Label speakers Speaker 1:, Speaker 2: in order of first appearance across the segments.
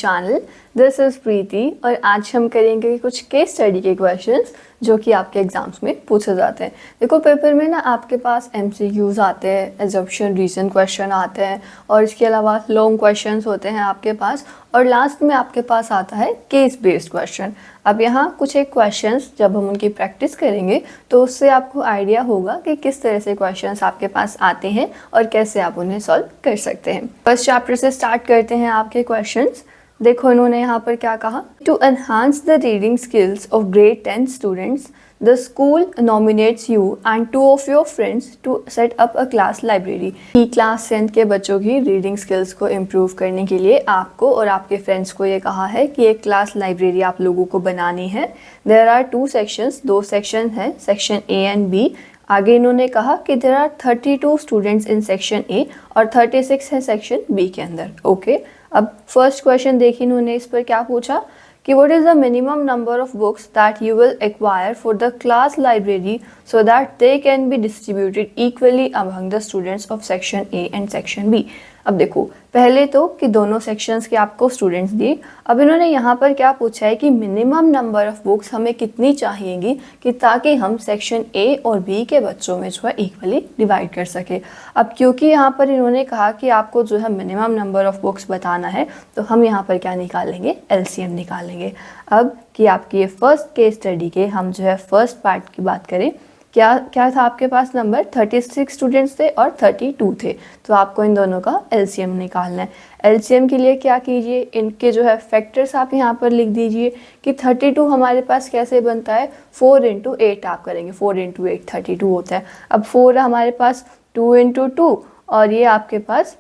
Speaker 1: Channel. This is प्रीति और आज हम करेंगे कुछ केस स्टडी के क्वेश्चंस जो कि आपके एग्जाम्स में पूछे जाते हैं। देखो पेपर में ना आपके पास MCQs आते हैं, एजम्पशन रीजन क्वेश्चन आते हैं और इसके अलावा लॉन्ग क्वेश्चंस होते हैं आपके पास और लास्ट में आपके पास आता है केस बेस्ड क्वेश्चन। अब यहाँ कुछ एक क्वेश्चंस जब हम उनकी प्रैक्टिस करेंगे तो उससे आपको आइडिया होगा कि किस तरह से क्वेश्चंस आपके पास आते हैं और कैसे आप उन्हें सॉल्व कर सकते हैं। फर्स्ट चैप्टर से स्टार्ट करते हैं आपके क्वेश्चंस। देखो इन्होंने यहाँ पर क्या कहा, to enhance the reading skills of grade 10 students the school nominates you and 2 of your friends to set up a class library। Class 10 के बच्चों की रीडिंग स्किल्स को इम्प्रूव करने के लिए आपको और आपके फ्रेंड्स को ये कहा है कि एक क्लास लाइब्रेरी आप लोगों को बनानी है। देयर आर 2 सेक्शंस, 2 सेक्शन है, सेक्शन A एंड B। आगे इन्होंने कहा कि there are 32 students in section A और 36 है सेक्शन B के अंदर। ओके अब फर्स्ट क्वेश्चन देखिए इन्होंने इस पर क्या पूछा कि what is the minimum number of books that you will acquire for the class library so that they can be distributed equally among the students of section A and section B। अब देखो पहले तो कि दोनों sections के आपको students दिए। अब इन्होंने यहाँ पर क्या पूछा है कि मिनिमम नंबर ऑफ बुक्स हमें कितनी चाहिएगी कि ताकि हम सेक्शन A और B के बच्चों में जो है इक्वली डिवाइड कर सके। अब क्योंकि यहाँ पर इन्होंने कहा कि आपको जो है मिनिमम नंबर ऑफ बुक्स बताना है तो हम यहाँ पर क्या निकालेंगे, LCM निकालेंगे। अब कि आपकी ये फर्स्ट केस स्टडी के हम जो है फर्स्ट पार्ट की बात करें, क्या था आपके पास नंबर 36 स्टूडेंट्स थे और 32 थे, तो आपको इन दोनों का LCM निकालना है। LCM के लिए क्या कीजिए, इनके जो है फैक्टर्स आप यहाँ पर लिख दीजिए कि 32 हमारे पास कैसे बनता है, 4 into 8 आप करेंगे, 4 into 8 32 होता है। अब 4 हमारे पास 2 into 2 और ये आपके पास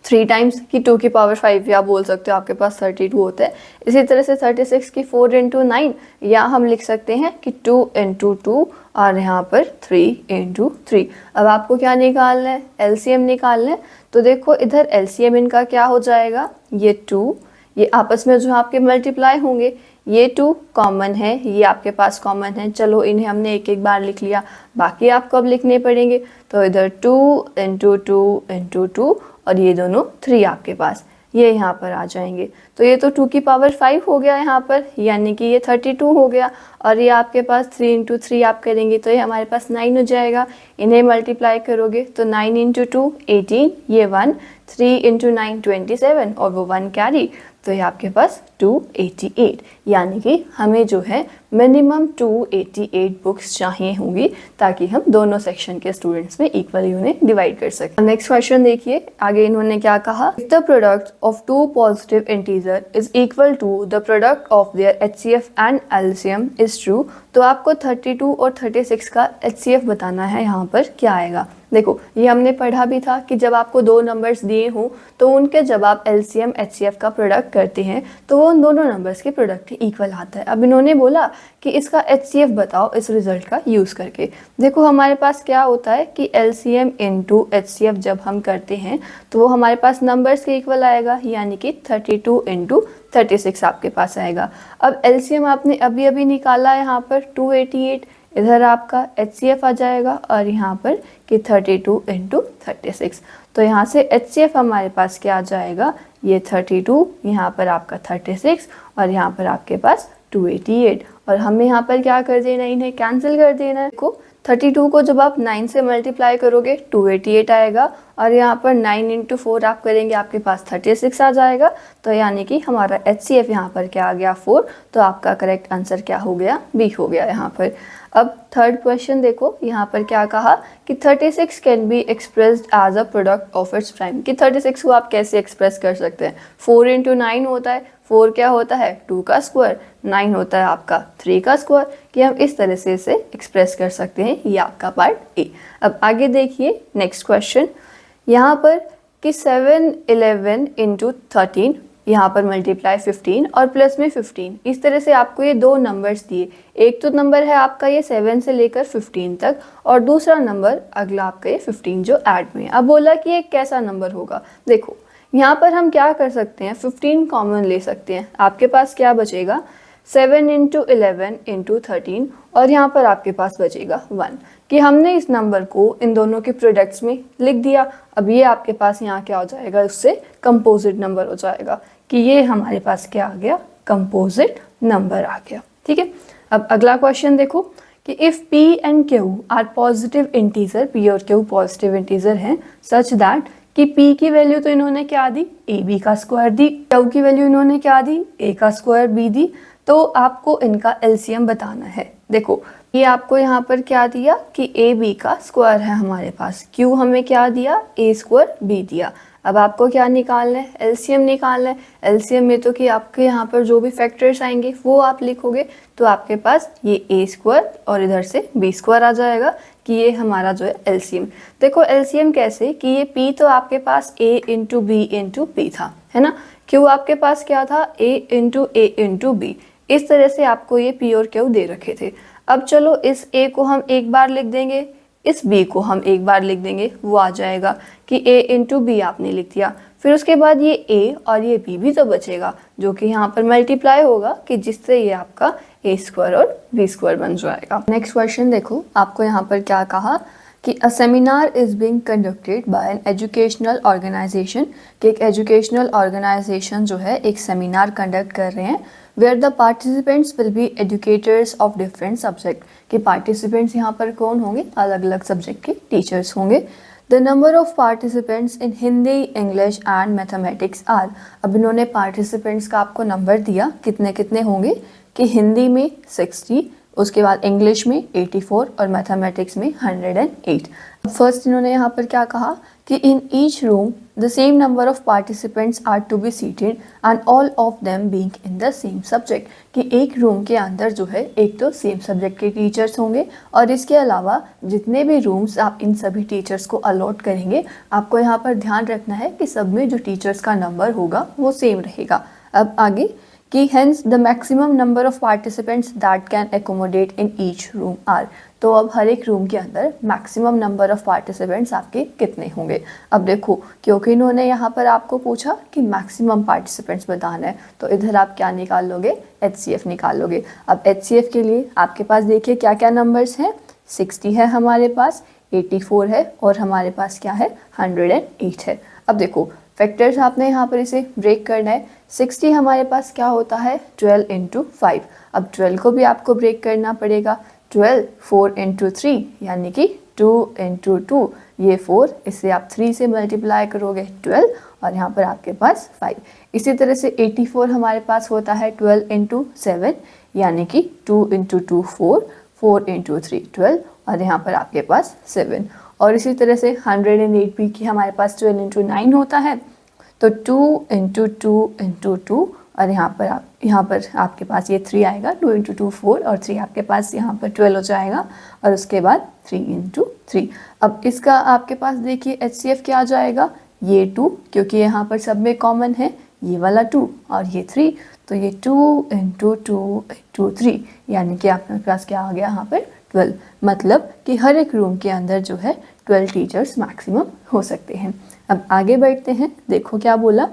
Speaker 1: 3 टाइम्स की 2 की पावर 5 या बोल सकते हो आपके पास 32 होता है। इसी तरह से 36 की 4 into 9 या हम लिख सकते हैं कि 2 into 2 और यहाँ पर 3 into 3। अब आपको क्या निकालना है, LCM निकालना है। तो देखो इधर LCM इनका क्या हो जाएगा, ये 2 ये आपस में जो आपके मल्टीप्लाई होंगे, ये 2 कॉमन है, ये आपके पास कॉमन है। चलो इन्हें हमने एक एक बार लिख लिया, बाकी आपको अब लिखने पड़ेंगे। तो इधर 2 into 2 into 2 और ये दोनों 3 आपके पास, ये यहाँ पर आ जाएंगे। तो ये तो 2 की पावर 5 हो गया यहाँ पर, यानी कि ये 32 हो गया और ये आपके पास 3 into 3 आप करेंगे तो ये हमारे पास 9 हो जाएगा। इन्हें मल्टीप्लाई करोगे तो 9 into 2 18, ये 1, 3 into 9 27 और वो 1 कैरी, तो ये आपके पास 288, यानी कि हमें जो है मिनिमम 288 बुक्स चाहिए होंगी ताकि हम दोनों सेक्शन के स्टूडेंट्स में इक्वली उन्हें डिवाइड कर सकें। नेक्स्ट क्वेश्चन देखिए, आगे इन्होंने क्या कहा, if the product of 2 positive integer is equal to the product of their HCF and LCM is true. तो आपको 32 और 36 का HCF बताना है। यहाँ पर क्या आएगा, देखो ये हमने पढ़ा भी था कि जब आपको 2 नंबर्स दिए हों तो उनके जब आप LCM HCF का प्रोडक्ट करते हैं तो वो उन दोनों नंबर्स के प्रोडक्ट ही इक्वल आता है। अब इन्होंने बोला कि इसका HCF बताओ इस रिजल्ट का यूज़ करके। देखो हमारे पास क्या होता है कि LCM इंटू HCF जब हम करते हैं तो वो हमारे पास नंबर्स के इक्वल आएगा, यानी कि 32 इंटू 36 आपके पास आएगा। अब LCM आपने अभी अभी निकाला यहाँ पर 288, इधर आपका HCF आ जाएगा और यहाँ पर कि 32 इंटू 36। तो यहाँ से HCF हमारे पास क्या आ जाएगा, ये 32, यहाँ पर आपका 36 और यहाँ पर आपके पास 288। और हमें यहाँ पर क्या कर देना, इन्हें कैंसिल कर देना है। को 32 को जब आप 9 से मल्टीप्लाई करोगे 288 आएगा और यहाँ पर 9 into 4 आप करेंगे, आपके पास 36 आ जाएगा। तो यानी कि हमारा HCF यहाँ पर क्या आ गया, 4। तो आपका करेक्ट आंसर क्या हो गया, B हो गया यहाँ पर। अब थर्ड क्वेश्चन देखो, यहाँ पर क्या कहा कि 36 can be expressed as a product of its prime. कि 36 को आप कैसे एक्सप्रेस कर सकते हैं, 4 into 9 होता है, 4 क्या होता है 2 का स्क्वायर, 9 होता है आपका 3 का स्क्वायर, कि हम इस तरह से इसे एक्सप्रेस कर सकते हैं। ये आपका पार्ट ए। अब आगे देखिए नेक्स्ट क्वेश्चन, यहाँ पर कि 7 11 into 13, यहाँ पर मल्टीप्लाई 15 और प्लस में 15, इस तरह से आपको ये 2 नंबर्स दिए। एक तो नंबर है आपका ये 7 से लेकर 15 तक और दूसरा नंबर अगला आपका ये 15 जो ऐड में है। अब बोला कि ये कैसा नंबर होगा, देखो यहाँ पर हम क्या कर सकते हैं, 15 कॉमन ले सकते हैं। आपके पास क्या बचेगा, 7 into 11 into 13 और यहाँ पर आपके पास बचेगा 1, कि हमने इस नंबर को इन दोनों के प्रोडक्ट्स में लिख दिया। अब ये आपके पास यहाँ क्या हो जाएगा, उससे कंपोजिट नंबर हो जाएगा कि ये हमारे पास क्या आ गया, कंपोजिट नंबर आ गया। ठीक है, अब अगला क्वेश्चन देखो कि if p and q are positive integer, p और q पॉजिटिव इंटीजर हैं सच दैट कि p की वैल्यू तो इन्होंने क्या दी, ab का स्क्वायर दी, q की वैल्यू इन्होंने क्या दी, a का स्क्वायर b दी, तो आपको इनका एलसीएम बताना है। देखो ये आपको यहाँ पर क्या दिया कि ए बी का स्क्वायर है हमारे पास, क्यू हमें क्या दिया, ए स्क्वायर बी दिया। अब आपको क्या निकालना है, एलसीएम निकालना है। एलसीएम में तो कि आपके यहाँ पर जो भी फैक्टर्स आएंगे वो आप लिखोगे, तो आपके पास ये ए स्क्वायर और इधर से बी स्क्वायर आ जाएगा कि ये हमारा जो है एलसीएम। देखो एलसीएम कैसे कि ये पी तो आपके पास ए इंटू बी इंटू पी था, है ना, क्यू आपके पास क्या था, ए इंटू बी। इस तरह से आपको ये पी और क्यू दे रखे थे। अब चलो इस ए को हम एक बार लिख देंगे, इस बी को हम एक बार लिख देंगे, वो आ जाएगा कि ए इंटू बी आपने लिख दिया। फिर उसके बाद ये ए और ये बी भी तो बचेगा जो कि यहाँ पर मल्टीप्लाई होगा कि जिससे ये आपका ए स्क्वायर और बी स्क्वायर बन जाएगा। नेक्स्ट क्वेश्चन देखो, आपको यहाँ पर क्या कहा कि a seminar is being conducted by an educational organisation, कि एक एजुकेशनल ऑर्गेनाइजेशन जो है एक सेमिनार कंडक्ट कर रहे हैं, where the participants will be educators of different subject, कि पार्टिसिपेंट्स यहाँ पर कौन होंगे, अलग अलग सब्जेक्ट के टीचर्स होंगे। The number of participants in Hindi, English and mathematics are, अब इन्होंने पार्टिसिपेंट्स का आपको नंबर दिया, कितने कितने होंगे कि हिंदी में 60, उसके बाद इंग्लिश में 84 और मैथमेटिक्स में 108। फर्स्ट इन्होंने यहाँ पर क्या कहा कि in each room the same number of participants are to be seated and all of them being in the same subject, कि एक रूम के अंदर जो है एक तो सेम सब्जेक्ट के टीचर्स होंगे और इसके अलावा जितने भी रूम्स आप इन सभी टीचर्स को अलॉट करेंगे, आपको यहाँ पर ध्यान रखना है कि सब में जो टीचर्स का नंबर होगा वो सेम रहेगा। अब आगे कि hence the maximum number of participants that can accommodate in each room are, तो अब हर एक रूम के अंदर मैक्सिमम नंबर ऑफ पार्टिसिपेंट्स आपके कितने होंगे। अब देखो क्योंकि इन्होंने यहाँ पर आपको पूछा कि मैक्सिमम पार्टिसिपेंट्स बताना है, तो इधर आप क्या निकाल लोगे, HCF निकाल लोगे। अब HCF के लिए आपके पास देखिए क्या क्या नंबर्स हैं, 60 है हमारे पास, 84 है और हमारे पास क्या है, 108 है। अब देखो फैक्टर्स आपने यहाँ पर इसे ब्रेक करना है। 60 हमारे पास क्या होता है, 12 इंटू 5। अब 12 को भी आपको ब्रेक करना पड़ेगा, 12 4 इंटू 3 यानी कि 2 इंटू 2, ये 4, इससे आप 3 से मल्टीप्लाई करोगे 12 और यहाँ पर आपके पास 5। इसी तरह से 84 हमारे पास होता है 12 इंटू 7 यानी कि 2 इंटू 2 4, 4 इंटू 3 12 और यहाँ पर आपके पास 7। और इसी तरह से 108 भी कि हमारे पास 12 इंटू 9 होता है, तो 2 इंटू 2 इंटू 2 और यहाँ पर आपके पास ये 3 आएगा, 2 इंटू 2 4 और 3 आपके पास यहाँ पर 12 हो जाएगा और उसके बाद 3 इंटू 3। अब इसका आपके पास देखिए HCF क्या आ जाएगा, ये 2 क्योंकि यहाँ पर सब में कॉमन है, ये वाला 2 और ये 3, तो ये 2 इंटू 2 इंटू 3 यानी कि आपके पास क्या आ गया यहाँ पर 12। मतलब कि हर एक रूम के अंदर जो है 12 टीचर्स मैक्सिमम हो सकते हैं। अब आगे बढ़ते हैं, देखो क्या बोला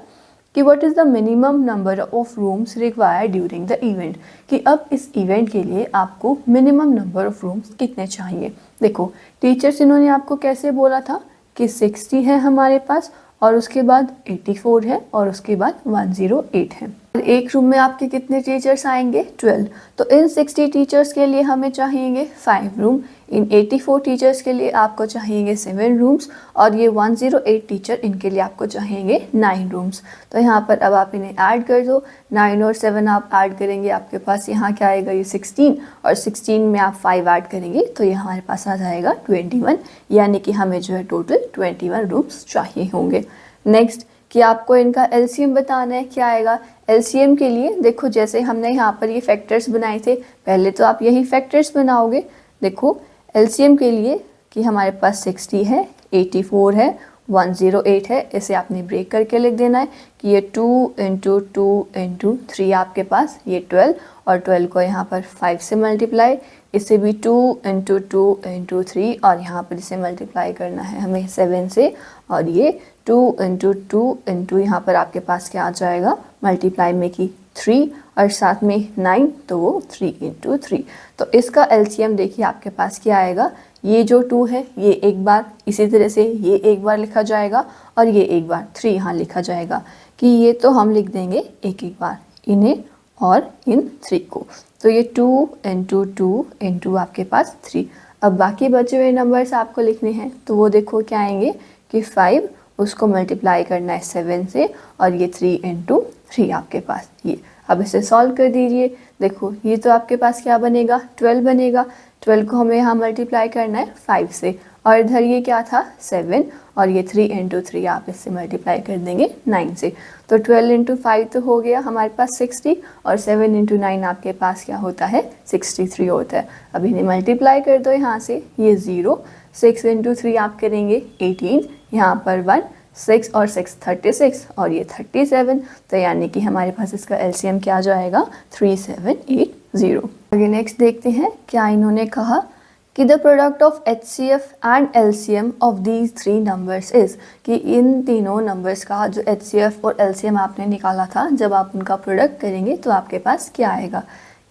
Speaker 1: कि what is the minimum number of rooms required during the event, कि अब इस इवेंट के लिए आपको मिनिमम नंबर ऑफ रूम्स कितने चाहिए। देखो टीचर्स इन्होंने आपको कैसे बोला था कि 60 है हमारे पास और उसके बाद 84 है और उसके बाद 108 है। एक रूम में आपके कितने टीचर्स आएंगे, 12। तो इन 60 टीचर्स के लिए हमें चाहिए 5 रूम, इन 84 टीचर्स के लिए आपको चाहिए 7 रूम्स और ये 108 टीचर इनके लिए आपको चाहिए 9 रूम्स। तो यहाँ पर अब आप इन्हें ऐड कर दो, 9 और 7 आप ऐड करेंगे, आपके पास यहाँ क्या आएगा, ये 16 और 16 में आप 5 ऐड करेंगे तो ये हमारे पास आ जाएगा 21, यानी कि हमें जो है टोटल 21 रूम्स चाहिए होंगे। नेक्स्ट कि आपको इनका एलसीएम बताना है, क्या आएगा एलसीएम के लिए। देखो जैसे हमने यहाँ पर ये फैक्टर्स बनाए थे, पहले तो आप यही फैक्टर्स बनाओगे। देखो एलसीएम के लिए कि हमारे पास 60 है, 84 है, 108 है, इसे आपने ब्रेक करके लिख देना है कि ये 2 इंटू 2 इंटू 3 आपके पास ये 12 और 12 को यहाँ पर 5 से मल्टीप्लाई, इसे भी 2 इंटू 2 इंटू 3 और यहाँ पर इसे मल्टीप्लाई करना है हमें 7 से और ये 2 इंटू 2 इंटू यहाँ पर आपके पास क्या आ जाएगा, मल्टीप्लाई में की 3 और साथ में 9 तो वो 3 इंटू 3। तो इसका एलसीएम देखिए आपके पास क्या आएगा, ये जो 2 है ये एक बार, इसी तरह से ये एक बार लिखा जाएगा और ये एक बार 3 यहाँ लिखा जाएगा। कि ये तो हम लिख देंगे एक एक बार, इन्हें और इन 3 को। तो ये 2 इंटू 2 इंटू आपके पास 3। अब बाकी बचे हुए नंबर्स आपको लिखने हैं, तो वो देखो क्या आएंगे कि 5 उसको मल्टीप्लाई करना है 7 से, और ये 3 इंटू 3 आपके पास ये। अब इसे सॉल्व कर दीजिए। देखो ये तो आपके पास क्या बनेगा, 12 बनेगा। 12 को हमें यहाँ मल्टीप्लाई करना है 5 से, और इधर ये क्या था 7, और ये 3 इंटू 3 आप इससे मल्टीप्लाई कर देंगे 9 से। तो 12 इंटू 5 तो हो गया हमारे पास 60, और 7 इंटू 9 आपके पास क्या होता है 63 होता है। अब इन्हें मल्टीप्लाई कर दो यहाँ से, ये 0, 6 इंटू 3 आप करेंगे 18, यहाँ पर 1, 6 और 6 36, और ये 37। तो यानी कि हमारे पास इसका एलसीएम क्या आ जाएगा 3780। आगे नेक्स्ट देखते हैं क्या इन्होंने कहा कि the product of HCF and LCM of these 3 numbers is, कि इन तीनों नंबर्स का जो HCF और LCM आपने निकाला था, जब आप उनका प्रोडक्ट करेंगे तो आपके पास क्या आएगा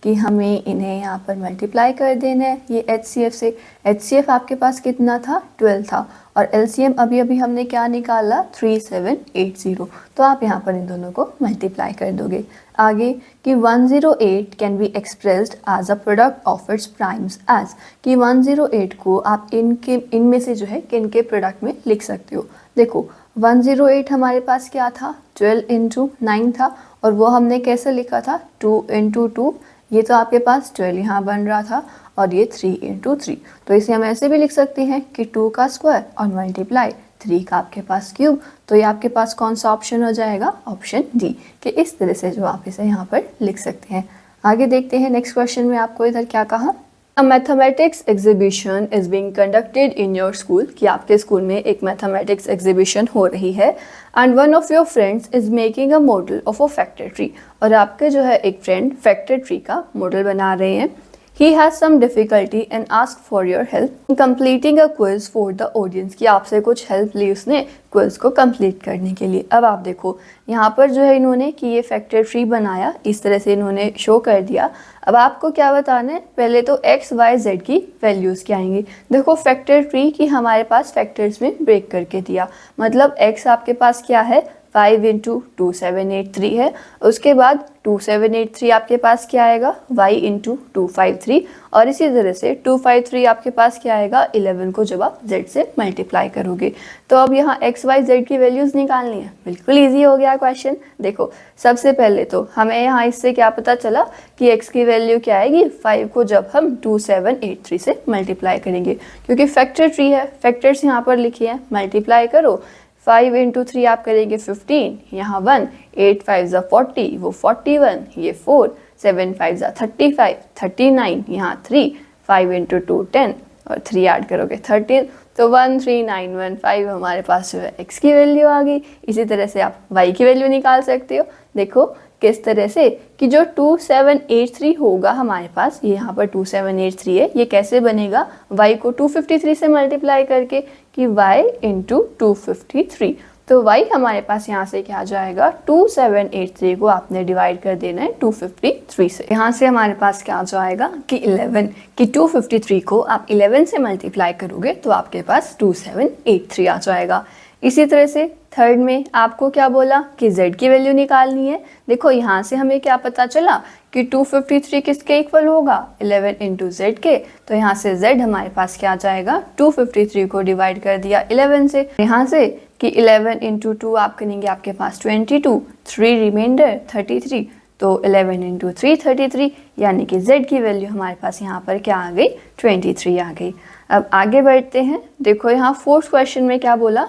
Speaker 1: कि हमें इन्हें यहाँ पर मल्टीप्लाई कर देना है ये HCF से। HCF आपके पास कितना था 12 था, और LCM अभी अभी हमने क्या निकाला 3780। तो आप यहाँ पर इन दोनों को मल्टीप्लाई कर दोगे। आगे कि 108 can be expressed as a product of its primes as, कि 108 को आप इनमें से जो है किन के प्रोडक्ट में लिख सकते हो। देखो 108 हमारे पास क्या था 12 इंटू 9 था, और वो हमने कैसे लिखा था 2 इंटू 2। ये तो आपके पास 12 यहाँ बन रहा था, और ये 3 इंटू 3। तो इसे हम ऐसे भी लिख सकते हैं कि 2 का स्क्वायर और मल्टीप्लाई 3 का आपके पास क्यूब। तो ये आपके पास कौन सा ऑप्शन हो जाएगा, ऑप्शन डी, कि इस तरह से जो आप इसे यहाँ पर लिख सकते हैं। आगे देखते हैं नेक्स्ट क्वेश्चन में आपको इधर क्या कहा। A mathematics exhibition is being conducted in your school, कि आपके स्कूल में एक मैथमेटिक्स एग्जीबिशन हो रही है, and one of your friends is making a model of a factor tree, और आपके जो है एक फ्रेंड फैक्टर ट्री का मॉडल बना रहे हैं। He has some difficulty and asked for your help in completing a quiz for the audience, कि आपसे कुछ हेल्प ली उसने क्विज को कंप्लीट करने के लिए। अब आप देखो यहाँ पर जो है इन्होंने कि ये फैक्टर ट्री बनाया, इस तरह से इन्होंने शो कर दिया। अब आपको क्या बताना है, पहले तो x, y, z की वैल्यूज़ क्या आएंगी। देखो फैक्टर ट्री की हमारे पास फैक्टर्स में ब्रेक करके दिया, मतलब x आपके पास क्या है 5 इंटू 2783 है। उसके बाद 2783 आपके पास क्या आएगा y इंटू 253, और इसी तरह से 253 आपके पास क्या आएगा 11 को जब आप z से मल्टीप्लाई करोगे। तो अब यहाँ x, y, z की वैल्यूज़ निकालनी है। बिल्कुल ईजी हो गया क्वेश्चन। देखो सबसे पहले तो हमें यहाँ इससे क्या पता चला कि x की वैल्यू क्या आएगी 5 को जब हम 2783 से मल्टीप्लाई करेंगे, क्योंकि फैक्टर ट्री है, फैक्टर्स यहाँ पर लिखे हैं, मल्टीप्लाई करो। 5 इंटू 3 आप करेंगे 15, यहाँ 1, 8 5 ज़ा 40, वो 41, ये 4, 7 5 ज़ा 35, 39, यहाँ 3, 5 इंटू 2 10, और 3 ऐड करोगे 13। तो 13915 हमारे पास जो है x की वैल्यू आ गई। इसी तरह से आप y की वैल्यू निकाल सकते हो। देखो किस तरह से कि जो 2783 होगा हमारे पास, ये यहाँ पर 2783 है, ये कैसे बनेगा y को 253 से मल्टीप्लाई करके, कि y इंटू 253। तो y हमारे पास यहाँ से क्या आ जाएगा 2783 को आपने डिवाइड कर देना है 253 से। यहाँ से हमारे पास क्या आ जाएगा कि 11, कि 253 को आप 11 से मल्टीप्लाई करोगे तो आपके पास 2783 आ जाएगा। इसी तरह से थर्ड में आपको क्या बोला कि z की वैल्यू निकालनी है। देखो यहाँ से हमें क्या पता चला कि 253 किसके इक्वल होगा 11 इंटू जेड के। तो यहाँ से z हमारे पास क्या आ जाएगा 253 को डिवाइड कर दिया 11 से। यहाँ से कि 11 इंटू 2 आप करेंगे आपके पास 22, 3 रिमाइंडर 33, तो 11 इंटू 3 33, यानी कि z की वैल्यू हमारे पास यहाँ पर क्या आ गई 23 आ गई। अब आगे बढ़ते हैं। देखो यहाँ फोर्थ क्वेश्चन में क्या बोला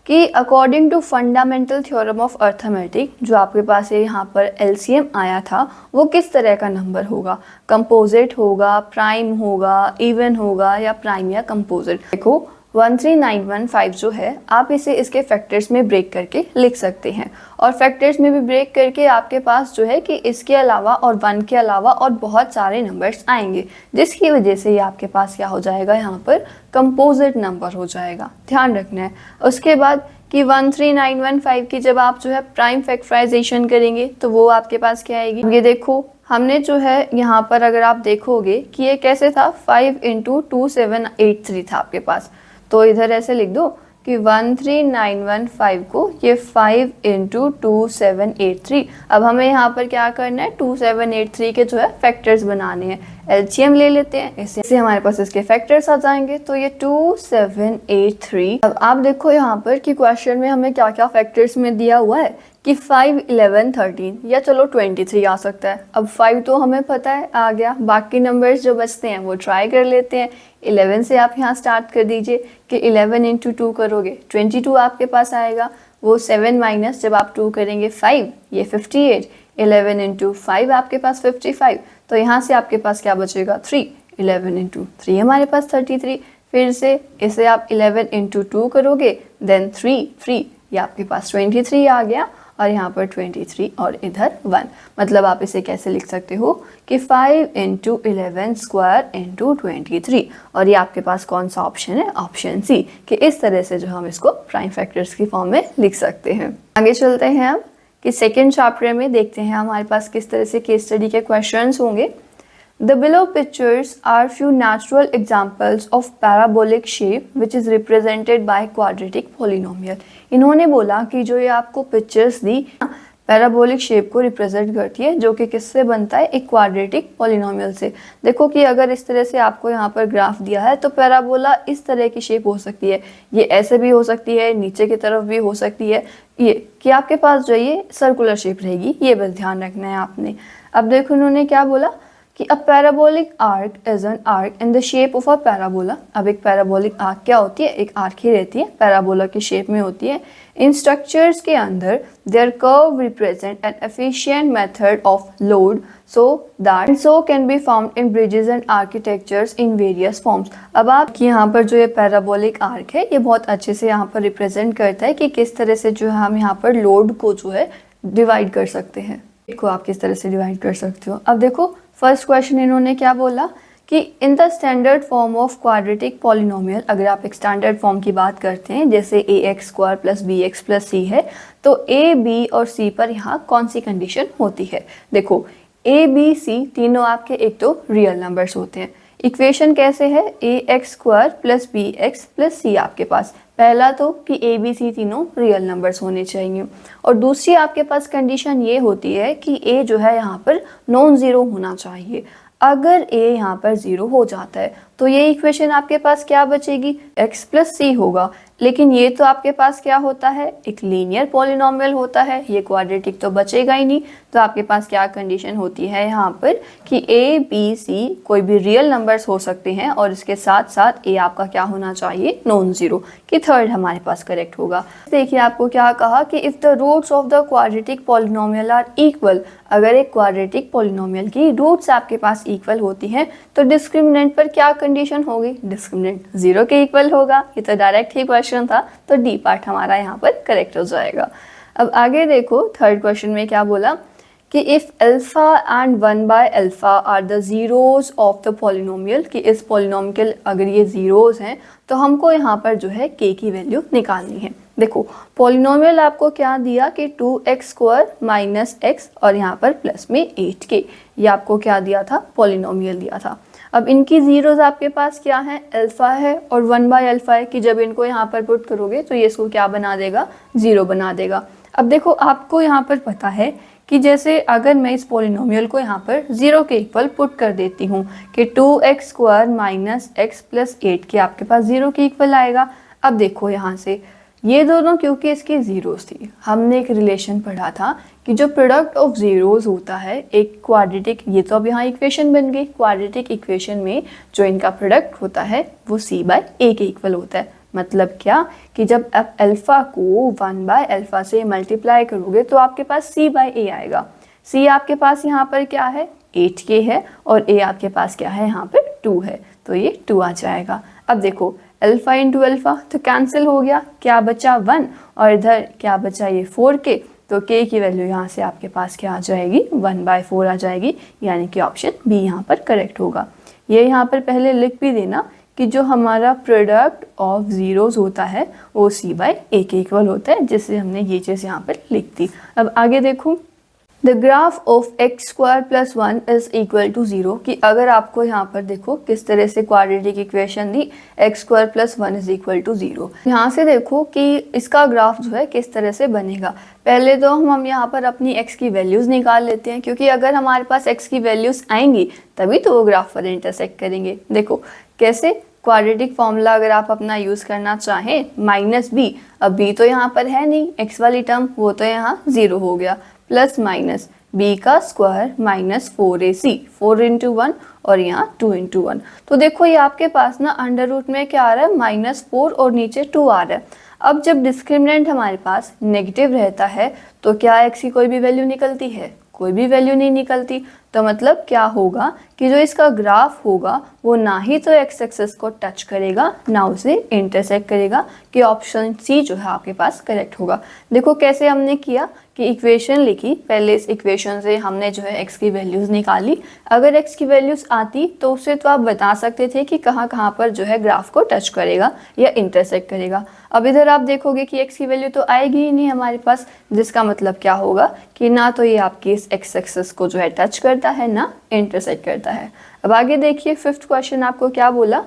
Speaker 1: कि according to fundamental theorem of arithmetic, जो आपके पास यहाँ पर एलसीएम आया था वो किस तरह का नंबर होगा, कंपोजिट होगा, प्राइम होगा, इवन होगा, या प्राइम या कंपोजिट। देखो 13915 जो है आप इसे इसके फैक्टर्स में ब्रेक करके लिख सकते हैं, और फैक्टर्स में भी ब्रेक करके आपके पास जो है कि इसके अलावा और 1 के अलावा और बहुत सारे नंबर्स आएंगे, जिसकी वजह से ये आपके पास क्या हो जाएगा यहाँ पर कंपोजिट नंबर हो जाएगा, ध्यान रखना है। उसके बाद कि 13915 की जब आप जो है प्राइम फैक्टराइजेशन करेंगे तो वो आपके पास क्या आएगी। ये देखो हमने जो है यहाँ पर अगर आप देखोगे कि ये कैसे था 5 इंटू 2783 था आपके पास, तो इधर ऐसे लिख दो कि 13915 को ये 5 इंटू 2783। अब हमें यहाँ पर क्या करना है, 2783 के जो है फैक्टर्स बनाने हैं। एलसीएम ले लेते हैं, इससे हमारे पास इसके फैक्टर्स आ जाएंगे। तो ये 2783। अब आप देखो यहाँ पर कि क्वेश्चन में हमें क्या क्या फैक्टर्स में दिया हुआ है कि 5, 11, 13 या चलो 23 आ सकता है। अब 5 तो हमें पता है आ गया, बाकी नंबर्स जो बचते हैं वो ट्राई कर लेते हैं। 11 से आप यहाँ स्टार्ट कर दीजिए कि 11 इंटू 2 करोगे 22 आपके पास आएगा। वो 7 माइनस जब आप 2 करेंगे 5, ये 58। 11 इंटू 5 आपके पास 55। तो यहाँ से आपके पास क्या बचेगा 3। 11 इंटू 3 हमारे पास 33। फिर से इसे आप 11 इंटू 2 करोगे देन 3 ये आपके पास 23 आ गया, और यहाँ पर 23 और इधर 1। मतलब आप इसे कैसे लिख सकते हो कि 5 इंटू 11 स्क्वायर इंटू 23। और ये आपके पास कौन सा ऑप्शन है, ऑप्शन सी, कि इस तरह से जो हम इसको प्राइम फैक्टर्स की फॉर्म में लिख सकते हैं। आगे चलते हैं अब कि सेकेंड चैप्टर में देखते हैं हमारे पास किस तरह से केस स्टडी के क्वेश्चंस होंगे। The below pictures are few natural examples of parabolic shape which is represented by quadratic polynomial। इन्होंने बोला कि जो ये आपको पिक्चर्स दी पैराबोलिक शेप को रिप्रेजेंट करती है, जो कि किससे बनता है, एक क्वाड्रेटिक पॉलिनोमियल से। देखो कि अगर इस तरह से आपको यहाँ पर ग्राफ दिया है तो पैराबोला इस तरह की शेप हो सकती है, ये ऐसे भी हो सकती है, नीचे की तरफ भी हो सकती है, ये कि आपके पास जो ये सर्कुलर शेप रहेगी, ये बस ध्यान रखना है आपने। अब देखो उन्होंने क्या बोला कि a parabolic arch is an arch in the shape of a parabola. अब एक पैराबोलिक आर्क क्या होती है, एक आर्क ही रहती है, पैराबोला की शेप में होती है। इन स्ट्रक्चर्स के अंदर their curve represent an efficient method of load so can be found in bridges and architectures in various forms. अब आप यहाँ पर जो ये पैराबोलिक आर्क है ये बहुत अच्छे से यहाँ पर रिप्रेजेंट करता है कि किस तरह से जो हम यहाँ पर लोड को जो है डिवाइड कर सकते हैं, इसको आप किस तरह से डिवाइड कर सकते हो। अब देखो फर्स्ट क्वेश्चन इन्होंने क्या बोला कि in the standard form of quadratic polynomial, अगर आप एक स्टैंडर्ड फॉर्म की बात करते हैं जैसे ax square plus bx plus c है, तो a, b और c पर यहाँ कौन सी कंडीशन होती है। देखो a, b, c तीनों आपके एक तो रियल नंबर्स होते हैं। इक्वेशन कैसे है, ax square plus bx plus c आपके पास, पहला तो कि a, b, c तीनों रियल नंबर्स होने चाहिए, और दूसरी आपके पास कंडीशन ये होती है कि a जो है यहाँ पर नॉन ज़ीरो होना चाहिए। अगर a यहाँ पर ज़ीरो हो जाता है तो ये इक्वेशन आपके पास क्या बचेगी, x प्लस सी होगा। लेकिन ये तो आपके पास क्या होता है, एक लीनियर पॉलिनोमियल होता है, ये क्वाड्रेटिक तो बचेगा ही नहीं। तो आपके पास क्या कंडीशन होती है यहाँ पर कि a, b, c कोई भी रियल नंबर्स हो सकते हैं, और इसके साथ साथ a आपका क्या होना चाहिए, नॉन ज़ीरो, कि थर्ड हमारे पास करेक्ट होगा। देखिए आपको क्या कहा कि if the roots of the quadratic polynomial are equal, अगर एक क्वाड्रेटिक पॉलिनोमियल की रूट्स आपके पास इक्वल होती हैं तो डिस्क्रिमिनेंट पर क्या कंडीशन होगी, डिस्क्रिमिनेंट ज़ीरो के इक्वल होगा। ये तो डायरेक्ट ही क्वेश्चन था, तो डी पार्ट हमारा यहाँ पर करेक्ट हो जाएगा। अब आगे देखो थर्ड क्वेश्चन में क्या बोला कि if alpha and 1 by alpha are the zeros of the polynomial, कि इस पॉलिनोमियल अगर ये ज़ीरोज़ हैं तो हमको यहाँ पर जो है k की वैल्यू निकालनी है। देखो पॉलिनोमियल आपको क्या दिया कि 2x स्क्वायर माइनस x और यहाँ पर प्लस में 8k, ये आपको क्या दिया था, पॉलिनोमियल दिया था। अब इनकी ज़ीरोज़ आपके पास क्या है, अल्फ़ा है और 1 बाय अल्फ़ा है, कि जब इनको यहाँ पर पुट करोगे तो ये इसको क्या बना देगा, ज़ीरो बना देगा। अब देखो आपको यहाँ पर पता है कि जैसे अगर मैं इस पॉलिनोमियल को यहाँ पर ज़ीरो के इक्वल पुट कर देती हूँ कि 2x square minus x plus 8 के आपके पास ज़ीरो के इक्वल आएगा। अब देखो यहाँ से ये दोनों क्योंकि इसकी ज़ीरोज़ थी, हमने एक रिलेशन पढ़ा था कि जो प्रोडक्ट ऑफ ज़ीरोज़ होता है एक क्वाड्रेटिक, ये तो अब यहाँ इक्वेशन बन गई, क्वाड्रेटिक इक्वेशन में जो इनका प्रोडक्ट होता है वो c बाय a के इक्वल होता है। मतलब क्या कि जब आप अल्फ़ा को 1 बाय अल्फ़ा से मल्टीप्लाई करोगे तो आपके पास c बाय a आएगा। c आपके पास यहाँ पर क्या है, 8k है, और a आपके पास क्या है, यहाँ पर 2 है, तो ये 2 आ जाएगा। अब देखो अल्फ़ा इंटू अल्फ़ा तो कैंसिल हो गया, क्या बचा 1, और इधर क्या बचा ये 4k, तो k की वैल्यू यहाँ से आपके पास क्या आ जाएगी, 1/4 आ जाएगी, यानी कि ऑप्शन बी यहाँ पर करेक्ट होगा। ये यहाँ पर पहले लिख भी देना कि जो हमारा प्रोडक्ट ऑफ ज़ीरोज़ होता है वो c बाय a के इक्वल होता है, जिससे हमने ये चीज़ यहाँ पर लिख दी। अब आगे देखो the graph of x square plus 1 is equal to 0, कि अगर आपको यहाँ पर देखो किस तरह से क्वाड्रेटिक इक्वेशन दी, x square plus 1 is equal to 0। यहाँ से देखो कि इसका ग्राफ जो है किस तरह से बनेगा। पहले तो हम यहाँ पर अपनी x की वैल्यूज़ निकाल लेते हैं, क्योंकि अगर हमारे पास x की वैल्यूज़ आएंगी तभी तो वो ग्राफ पर इंटरसेक्ट करेंगे। देखो कैसे, क्वाड्रेटिक फॉर्मूला अगर आप अपना यूज़ करना चाहें माइनस बी, अब b तो यहाँ पर है नहीं, x वाली टर्म वो तो यहाँ 0 हो गया, प्लस माइनस b का स्क्वायर माइनस 4ac, 4 इंटू 1 और यहाँ 2 इंटू 1। तो देखो ये आपके पास ना अंडर रूट में क्या आ रहा है, -4 और नीचे 2 आ रहा है। अब जब डिस्क्रिमिनेंट हमारे पास नेगेटिव रहता है तो क्या x की कोई भी वैल्यू निकलती है? कोई भी वैल्यू नहीं निकलती। तो मतलब क्या होगा कि जो इसका ग्राफ होगा वो ना ही तो एक्स एक्सिस को टच करेगा ना उसे इंटरसेक्ट करेगा, कि ऑप्शन सी जो है आपके पास करेक्ट होगा। देखो कैसे हमने किया कि इक्वेशन लिखी, पहले इस इक्वेशन से हमने जो है एक्स की वैल्यूज़ निकाली। अगर एक्स की वैल्यूज़ आती तो उससे तो आप बता सकते थे कि कहाँ कहाँ पर जो है ग्राफ को टच करेगा या इंटरसेक्ट करेगा। अब इधर आप देखोगे कि एक्स की वैल्यू तो आएगी ही नहीं हमारे पास, जिसका मतलब क्या होगा कि ना तो ये आपकी इस एक्स एक्सिस को जो है टच करता है ना इंटरसेक्ट करता है। अब आगे देखिए, फिफ्थ क्वेश्चन आपको क्या बोला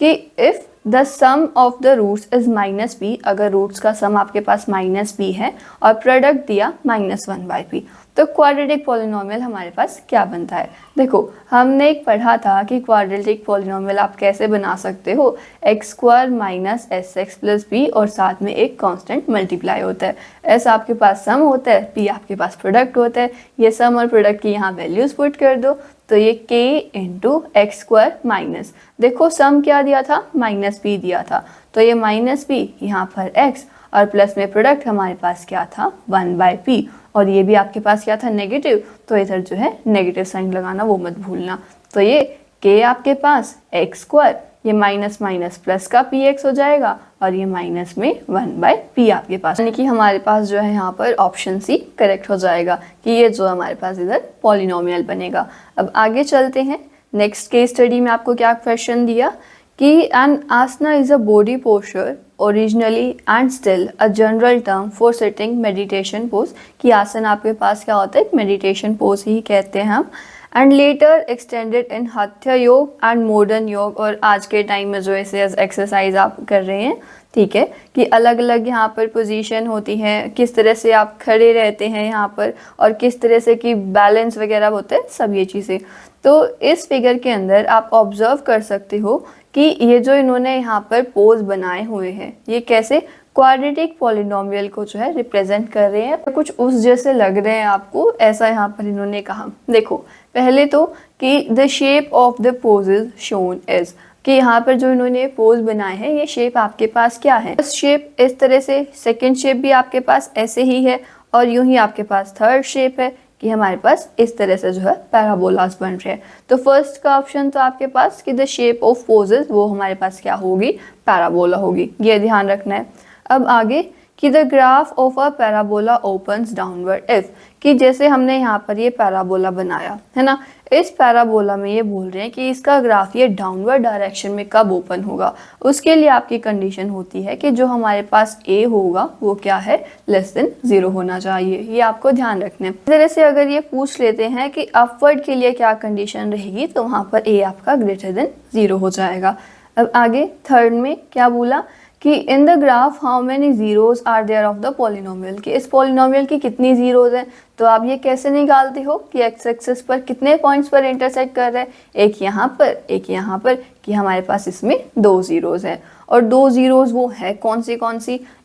Speaker 1: कि if the sum of the roots is -b, अगर रूट्स का सम आपके पास -b है और प्रोडक्ट दिया -1/p, तो क्वाड्रेटिक पॉलिनोमियल हमारे पास क्या बनता है। देखो हमने एक पढ़ा था कि क्वाड्रेटिक पॉलिनोमियल आप कैसे बना सकते हो, x² minus sx plus b और साथ में एक कांस्टेंट मल्टीप्लाई होता है। s आपके पास सम होता है, p आपके पास प्रोडक्ट होता है। ये सम और प्रोडक्ट की यहाँ वैल्यूज़ पुट कर दो, तो ये k into x square minus, देखो सम क्या दिया था, -b दिया था, तो ये -b यहाँ पर x और प्लस में प्रोडक्ट हमारे पास क्या था 1/p, और ये भी आपके पास क्या था नेगेटिव, तो इधर जो है नेगेटिव साइन लगाना वो मत भूलना। तो ये k आपके पास एक्स स्क्वायर, ये माइनस माइनस प्लस का px हो जाएगा और ये माइनस में 1/p आपके पास, यानी कि हमारे पास जो है यहाँ पर ऑप्शन सी करेक्ट हो जाएगा कि ये जो हमारे पास इधर पॉलिनोमियल बनेगा। अब आगे चलते हैं, नेक्स्ट केस स्टडी में आपको क्या क्वेश्चन दिया कि an asana is a body posture originally and still a general term for sitting meditation pose, कि आसन आपके पास क्या होता है, मेडिटेशन पोज ही कहते हैं हम, एंड लेटर एक्सटेंडेड इन हत्या योग एंड मॉडर्न योग, और आज के टाइम में जो इसे एक्सरसाइज आप कर रहे हैं, ठीक है, कि अलग अलग यहाँ पर पोजीशन होती है, किस तरह से आप खड़े रहते हैं यहाँ पर और किस तरह से कि बैलेंस वगैरह होता है, सब ये चीज़ें। तो इस फिगर के अंदर आप ऑब्जर्व कर सकते हो कि ये जो इन्होंने यहाँ पर पोज बनाए हुए हैं ये कैसे क्वाड्रेटिक पॉलिनोमियल को जो है रिप्रेजेंट कर रहे हैं, कुछ उस जैसे लग रहे हैं आपको, ऐसा यहाँ पर इन्होंने कहा। देखो पहले तो कि the shape of the poses shown is, कि यहाँ पर जो इन्होंने पोज बनाए हैं ये शेप आपके पास क्या है, शेप इस तरह से, सेकंड शेप भी आपके पास ऐसे ही है, और यूं ही आपके पास थर्ड शेप है कि हमारे पास इस तरह से जो है पैराबोलास बन रहे हैं। तो फर्स्ट का ऑप्शन तो आपके पास कि द शेप ऑफ पोजेज वो हमारे पास क्या होगी, पैराबोला होगी, ये ध्यान रखना है। अब आगे कि the graph of a parabola opens downward if, कि जैसे हमने यहाँ पर ये पैराबोला बनाया है ना, इस पैराबोला में ये बोल रहे हैं कि इसका ग्राफ ये डाउनवर्ड डायरेक्शन में कब ओपन होगा, उसके लिए आपकी कंडीशन होती है कि जो हमारे पास a होगा वो क्या है, <0 होना चाहिए, ये आपको ध्यान रखना है। इस तरह से अगर ये पूछ लेते हैं कि अपवर्ड के लिए क्या कंडीशन रहेगी, तो वहाँ पर a आपका <0 हो जाएगा। अब आगे थर्ड में क्या बोला कि in the graph how many zeros are there of the polynomial, कि इस पॉलिनोमियल की कितनी जीरोज हैं। तो आप ये कैसे निकालते हो कि एक्स एक्सिस पर कितने पॉइंट्स पर इंटरसेक्ट कर रहे हैं, एक यहाँ पर एक यहाँ पर, कि हमारे पास इसमें 2 जीरोज हैं, और 2 जीरोज वो है कौन सी,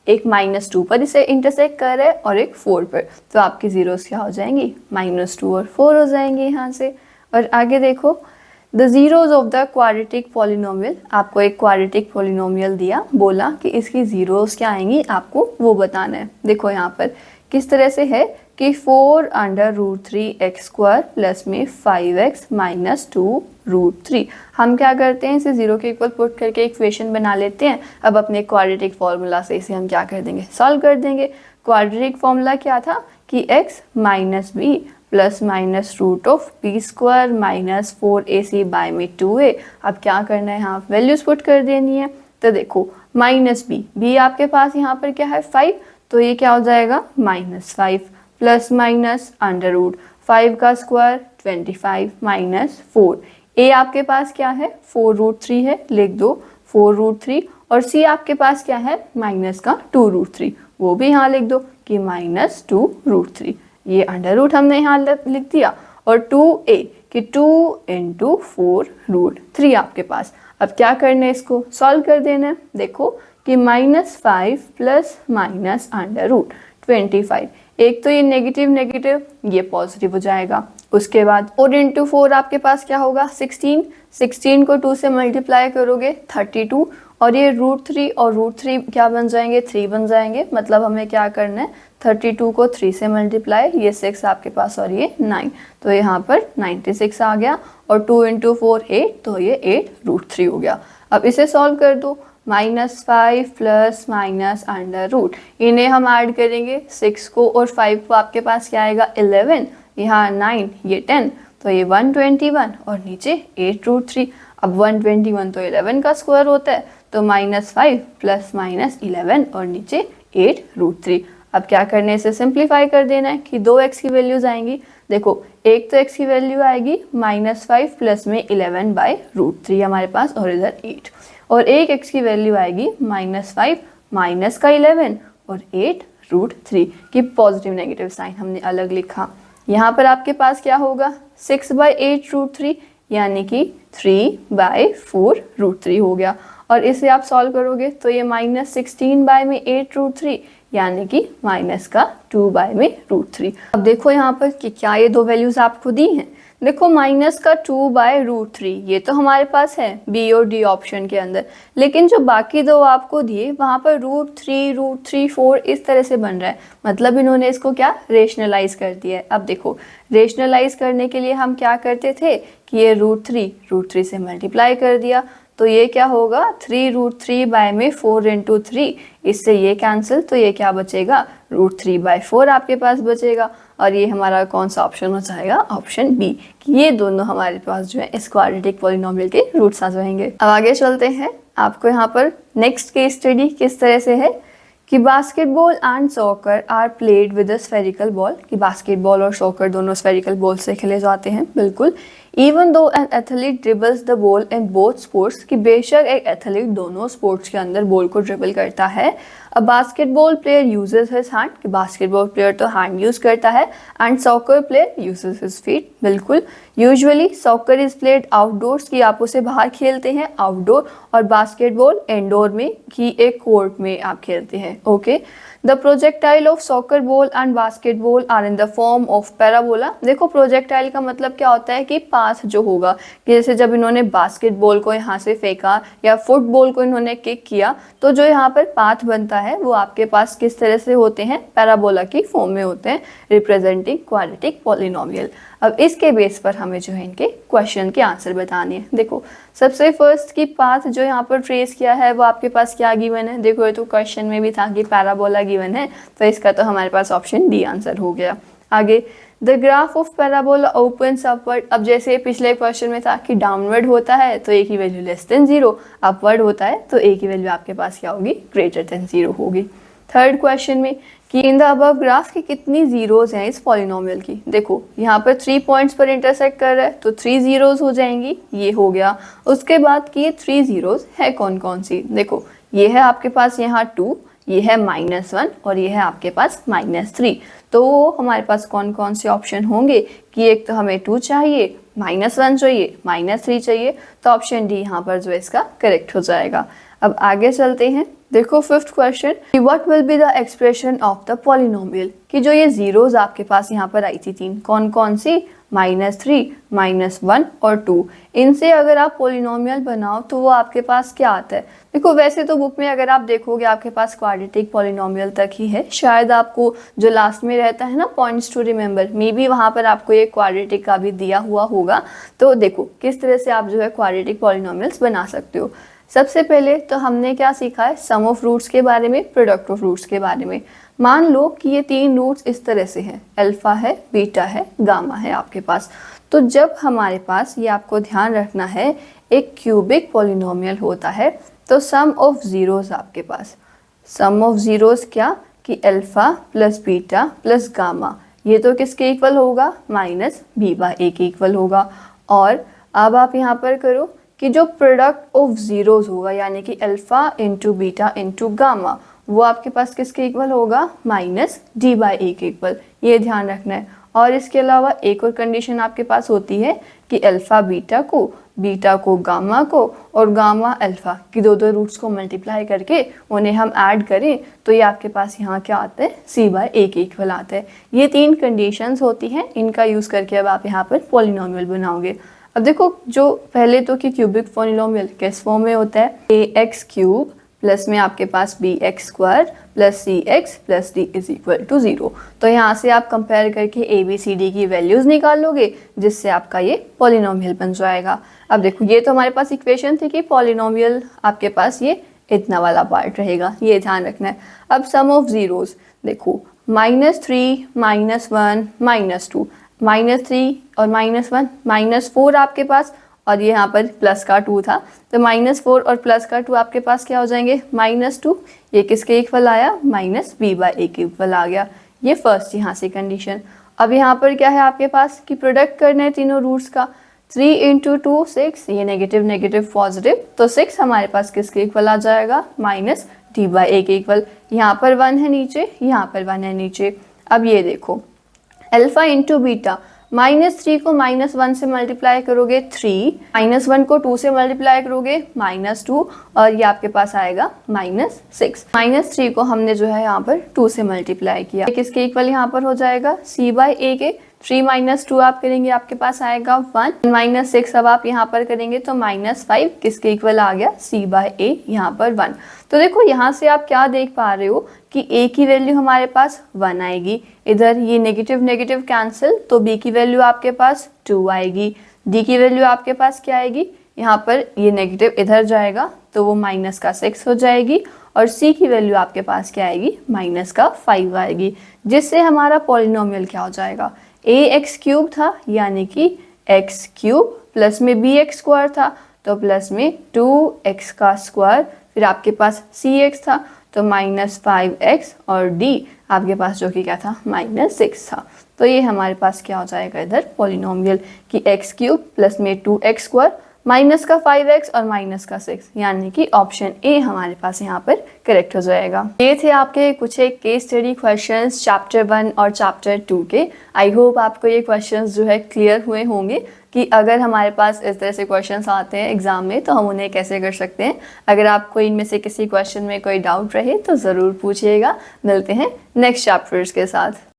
Speaker 1: एक -2 पर इसे इंटरसेक्ट कर रहा है और एक 4 पर, तो आपकी जीरोज क्या हो जाएंगी, -2 और 4 हो जाएंगे यहाँ से। और आगे देखो the zeros of the quadratic polynomial, आपको एक क्वाड्रेटिक पॉलिनोमियल दिया, बोला कि इसकी जीरोज क्या आएंगी आपको वो बताना है। देखो यहाँ पर किस तरह से है कि 4√3x² प्लस में 5x माइनस 2√3, हम क्या करते हैं इसे 0 के इक्वल पुट करके इक्वेशन बना लेते हैं। अब अपने क्वाड्रेटिक फॉर्मूला से इसे हम क्या कर देंगे, सॉल्व कर देंगे। क्वाड्रेटिक फॉर्मूला क्या था कि x minus b plus minus √p² minus 4ac by में 2a। अब क्या करना है, यहाँ वैल्यूज पुट कर देनी है। तो देखो -b आपके पास यहाँ पर क्या है 5, तो ये क्या हो जाएगा -5, प्लस माइनस अंडर रूट 5 का स्क्वायर 25 माइनस 4। ए आपके पास क्या है 4√3 है, लिख दो 4√3। और सी आपके पास क्या है माइनस का 2√3, वो भी यहाँ लिख दो कि माइनस 2√3। ये अंडर रूट हमने यहाँ लिख दिया। और 2a कि 2 इंटू 4√3 आपके पास। अब क्या करना है, इसको सॉल्व कर देना है। देखो कि -5 प्लस माइनस अंडर रूट 25, एक तो ये नेगेटिव नेगेटिव, ये पॉजिटिव हो जाएगा। उसके बाद 4 इंटू 4 आपके पास क्या होगा 16, 16 को 2 से मल्टीप्लाई करोगे 32, और ये √3 और √3 क्या बन जाएंगे 3 बन जाएंगे। मतलब हमें क्या करना है 32 को 3 से मल्टीप्लाई, ये 6 आपके पास और ये 9, तो यहाँ पर 96 आ गया। और 2 इंटू 4 8, तो ये 8√3 हो गया। अब इसे सॉल्व कर दो, -5 प्लस माइनस अंडर रूट, इन्हें हम ऐड करेंगे 6 को और 5 को, आपके पास क्या आएगा 11, यहाँ 9 ये 10, तो ये 121 और नीचे 8√3। अब 121 तो 11 का स्क्वायर होता है, तो -5 प्लस माइनस 11 और नीचे 8√3। अब क्या करने से सिंप्लीफाई कर देना है कि 2x की वैल्यूज आएंगी। देखो एक तो x की वैल्यू आएगी -5 प्लस में 11/√3 हमारे पास, और इधर 8, और एक x की वैल्यू आएगी -5 माइनस का 11 और 8√3 की पॉजिटिव नेगेटिव साइन हमने अलग लिखा। यहाँ पर आपके पास क्या होगा 6/8√3 यानी कि 3/4√3 हो गया। और इसे आप सॉल्व करोगे तो ये -16/8√3 यानी कि माइनस का 2/√3। अब देखो यहाँ पर कि क्या ये दो वैल्यूज आपको दी हैं। देखो माइनस का 2/√3 ये तो हमारे पास है बी और डी ऑप्शन के अंदर, लेकिन जो बाकी दो आपको दिए वहाँ पर √3 √3 4 इस तरह से बन रहा है। मतलब इन्होंने इसको क्या रेशनलाइज कर दिया है। अब देखो रेशनलाइज करने के लिए हम क्या करते थे कि ये √3 से मल्टीप्लाई कर दिया, तो ये क्या होगा 3√3 बाय में 4 इंटू 3, इससे ये कैंसिल, तो ये क्या बचेगा √3/4 आपके पास बचेगा। और ये हमारा कौन सा ऑप्शन हो जाएगा ऑप्शन बी, कि ये दोनों हमारे पास जो है इस क्वाड्रेटिक पॉलिनोमियल के रूट्स आ जाएंगे। अब आगे चलते हैं, आपको यहाँ पर नेक्स्ट केस स्टडी किस तरह से है कि basketball and soccer are played with a spherical ball, कि बास्केटबॉल और सॉकर दोनों स्फेरिकल बॉल से खेले जाते हैं बिल्कुल। Even though an athlete dribbles the ball in both sports, कि बेशक एक एथलीट दोनों स्पोर्ट्स के अंदर बॉल को ड्रिबल करता है। A basketball player uses his hand, कि बास्केटबॉल प्लेयर तो हैंड यूज करता है, and soccer player uses his feet, बिल्कुल। Usually soccer is played outdoors, कि आप उसे बाहर खेलते हैं आउटडोर, और बास्केटबॉल इंडोर में कि एक कोर्ट में आप खेलते हैं। Okay, the projectile of soccer ball and basketball are in the form of parabola. देखो प्रोजेक्टाइल का मतलब क्या होता है कि पाथ जो होगा, कि जैसे जब इन्होंने बास्केटबॉल को यहाँ से फेंका या फुटबॉल को इन्होंने किक किया, तो जो यहाँ पर पाथ बनता है वो आपके पास किस तरह से होते हैं पैराबोला की फॉर्म में होते हैं, रिप्रेजेंटिंग क्वाड्रेटिक पॉलिनोमियल। अब इसके बेस पर हमें जो है इनके क्वेश्चन के आंसर बताने हैं। देखो सबसे फर्स्ट की पाथ जो यहाँ पर ट्रेस किया है वो आपके पास क्या गिवन है। देखो ये तो क्वेश्चन में भी था कि पैराबोला गिवन है, तो इसका तो हमारे पास ऑप्शन डी आंसर हो गया। आगे the graph of parabola opens upward. अब जैसे पिछले क्वेश्चन में था कि डाउनवर्ड होता है तो ए की वैल्यू लेस देन 0, अपवर्ड होता है तो ए की वैल्यू आपके पास क्या होगी ग्रेटर देन 0 होगी। थर्ड क्वेश्चन में कि इन द अबव ग्राफ की कितनी जीरोज हैं इस पॉलिनोमियल की। देखो यहाँ पर 3 पॉइंट्स पर इंटरसेक्ट कर रहा है तो 3 जीरोज हो जाएंगी, ये हो गया। उसके बाद कि ये 3 जीरोज है कौन कौन सी। देखो ये है आपके पास यहाँ 2, ये है -1 और ये है आपके पास -3। तो हमारे पास कौन कौन से ऑप्शन होंगे कि एक तो हमें 2 चाहिए, -1 चाहिए, -3 चाहिए, तो ऑप्शन डी यहाँ पर जो है इसका करेक्ट हो जाएगा। अब आगे चलते हैं। देखो फिफ्थ क्वेश्चन कि what will be the expression of the polynomial, कि जो ये जीरोज आपके पास यहाँ पर आई थी 3, कौन कौन सी -3, -1 और 2, इनसे अगर आप पॉलिनोमियल बनाओ तो वो आपके पास क्या आता है। देखो वैसे तो बुक में अगर आप देखोगे आपके पास क्वाड्रेटिक पॉलिनोमियल तक ही है, शायद आपको जो लास्ट में रहता है ना points to remember, maybe वहाँ पर आपको ये क्वाड्रेटिक का भी दिया हुआ होगा। तो देखो किस तरह से आप जो है क्वाड्रेटिक पॉलिनोमियल्स बना सकते हो। सबसे पहले तो हमने क्या सीखा है सम ऑफ रूट्स के बारे में, प्रोडक्ट ऑफ रूट्स के बारे में। मान लो कि ये 3 रूट्स इस तरह से हैं, अल्फा है, बीटा है, गामा है आपके पास। तो जब हमारे पास ये आपको ध्यान रखना है एक क्यूबिक पॉलिनोमियल होता है तो सम ऑफ जीरोस आपके पास, सम ऑफ जीरोस क्या कि alpha plus beta plus gamma, ये तो किसके इक्वल होगा, माइनस बी बाय ए के इक्वल होगा। और अब आप यहाँ पर करो कि जो प्रोडक्ट ऑफ जीरोज होगा यानी कि alpha into beta into gamma, वो आपके पास किसके इक्वल होगा, माइनस डी बाय ए के इक्वल, ये ध्यान रखना है। और इसके अलावा एक और कंडीशन आपके पास होती है कि अल्फा बीटा को गामा को और गामा अल्फा की दो रूट्स को मल्टीप्लाई करके उन्हें हम ऐड करें तो ये आपके पास यहाँ क्या आता है, सी बाय ए के इक्वल आता है। ये 3 कंडीशंस होती हैं, इनका यूज़ करके अब आप यहाँ पर पॉलिनोमियल बनाओगे। अब देखो जो पहले तो कि क्यूबिक पॉलिनोमियल किस फॉर्म में होता है, ए एक्स क्यूब प्लस में आपके पास b x square plus c x plus d is equal to 0। तो यहाँ से आप कंपेयर करके ए बी सी डी की वैल्यूज़ निकाल लोगे जिससे आपका ये पॉलिनोमियल बन जाएगा। अब देखो ये तो हमारे पास इक्वेशन थी कि पॉलिनोमियल आपके पास ये इतना वाला पार्ट रहेगा, ये ध्यान रखना है। अब सम ऑफ ज़ीरोज़ देखो, -3 -1 -2, -3 और -1 -4 आपके पास, और ये यहाँ पर प्लस का 2 था तो -4 और प्लस का 2 आपके पास क्या हो जाएंगे, -2। ये किसके इक्वल आया, माइनस बी बाय ए के इक्वल आ गया। ये फर्स्ट यहाँ से कंडीशन। अब यहाँ पर क्या है आपके पास कि प्रोडक्ट करना है तीनों रूट्स का, 3 इंटू 2 6, ये नेगेटिव नेगेटिव पॉजिटिव, तो 6 हमारे पास किसके इक्वल आ जाएगा, माइनस डी बाय ए के इक्वल। यहाँ पर 1 है नीचे, यहाँ पर 1 है नीचे। अब ये देखो अल्फा इंटू बीटा, -3 को -1 से मल्टीप्लाई करोगे 3, -1 को 2 से मल्टीप्लाई करोगे -2, और ये आपके पास आएगा -6। -3 को हमने जो है यहाँ पर 2 से मल्टीप्लाई किया, किसके इक्वल यहाँ पर हो जाएगा, सी बाय ए के। 3 - 2 आप करेंगे आपके पास आएगा 1, -6 अब आप यहाँ पर करेंगे तो -5 किसके इक्वल आ गया, सी बाय ए यहाँ पर 1। तो देखो यहाँ से आप क्या देख पा रहे हो कि a की वैल्यू हमारे पास 1 आएगी, इधर ये नेगेटिव नेगेटिव कैंसिल तो b की वैल्यू आपके पास 2 आएगी, d की वैल्यू आपके पास क्या आएगी, यहाँ पर ये नेगेटिव इधर जाएगा तो वो -6 हो जाएगी, और c की वैल्यू आपके पास क्या आएगी, -5 आएगी, जिससे हमारा पॉलिनोमियल क्या हो जाएगा, ax क्यूब था यानी कि x क्यूब प्लस में bx स्क्वायर था तो प्लस में 2x का स्क्वायर, फिर आपके पास cx था तो -5x और d आपके पास जो कि क्या था, -6 था। तो ये हमारे पास क्या हो जाएगा इधर पॉलिनोमियल कि x क्यूब प्लस में 2x स्क्वायर माइनस का 5x और माइनस का 6, यानी कि ऑप्शन ए हमारे पास यहाँ पर करेक्ट हो जाएगा। ये थे आपके कुछ एक केस स्टडी क्वेश्चंस चैप्टर 1 और चैप्टर 2 के। आई होप आपको ये क्वेश्चंस जो है क्लियर हुए होंगे कि अगर हमारे पास इस तरह से क्वेश्चंस आते हैं एग्जाम में तो हम उन्हें कैसे कर सकते हैं। अगर आपको इनमें से किसी क्वेश्चन में कोई डाउट रहे तो ज़रूर पूछिएगा। मिलते हैं नेक्स्ट चैप्टर्स के साथ।